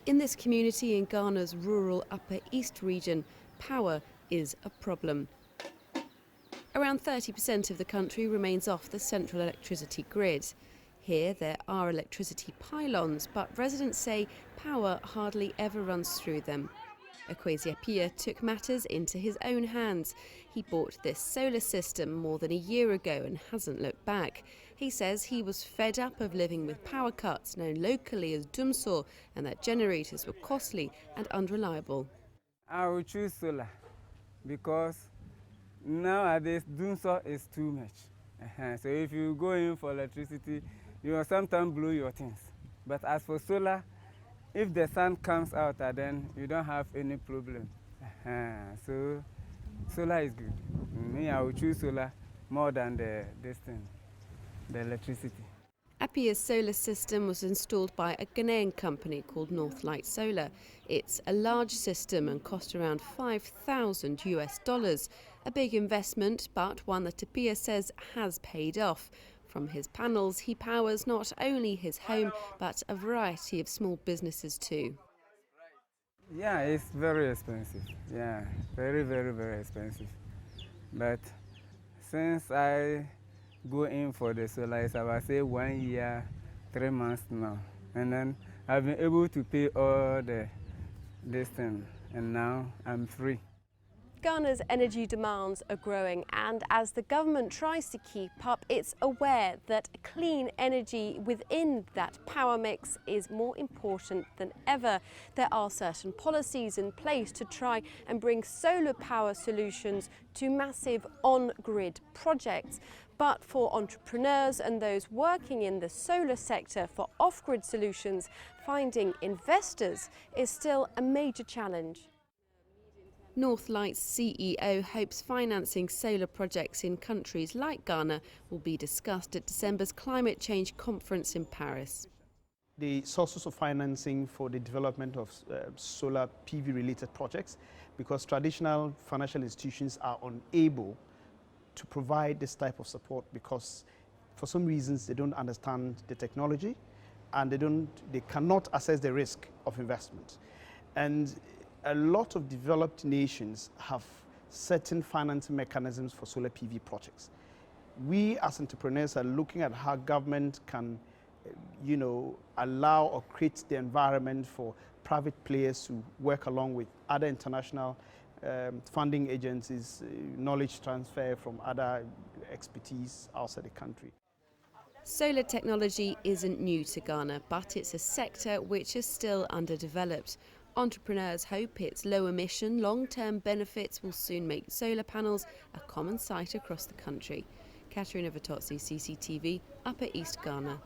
In this community in Ghana's rural Upper East region, power is a problem. Around 30% of the country remains off the central electricity grid. Here there are electricity pylons, but residents say power hardly ever runs through them. Okwesi Appiah took matters into his own hands. He bought this solar system more than a year ago and hasn't looked back. He says he was fed up of living with power cuts known locally as dumsor and that generators were costly and unreliable. I will choose solar because nowadays dumsor is too much. So if you go in for electricity, you will sometimes blow your things. But as for solar, if the sun comes out, then you don't have any problem. So solar is good. Me, I will choose solar more than the electricity. Appiah's solar system was installed by a Ghanaian company called Northlight Solar. It's a large system and cost around $5,000. A big investment, but one that Appiah says has paid off. From his panels, he powers not only his home, but a variety of small businesses too. Yeah, it's very expensive. Yeah, very, very, very expensive. But since I go in for the solar, it's about say 1 year, 3 months now. And then I've been able to pay all this thing, and now I'm free. Ghana's energy demands are growing, and as the government tries to keep up, it's aware that clean energy within that power mix is more important than ever. There are certain policies in place to try and bring solar power solutions to massive on-grid projects. But for entrepreneurs and those working in the solar sector for off-grid solutions, finding investors is still a major challenge. Northlight's CEO hopes financing solar projects in countries like Ghana will be discussed at December's climate change conference in Paris. The sources of financing for the development of solar PV related projects, because traditional financial institutions are unable to provide this type of support because for some reasons they don't understand the technology and they cannot assess the risk of investment. And a lot of developed nations have certain financing mechanisms for solar PV projects. We as entrepreneurs are looking at how government can, allow or create the environment for private players to work along with other international funding agencies, knowledge transfer from other expertise outside the country. Solar technology isn't new to Ghana, but it's a sector which is still underdeveloped. Entrepreneurs hope its low emission, long-term benefits will soon make solar panels a common sight across the country. Katerina, Vittozzi, CCTV, Upper East Ghana.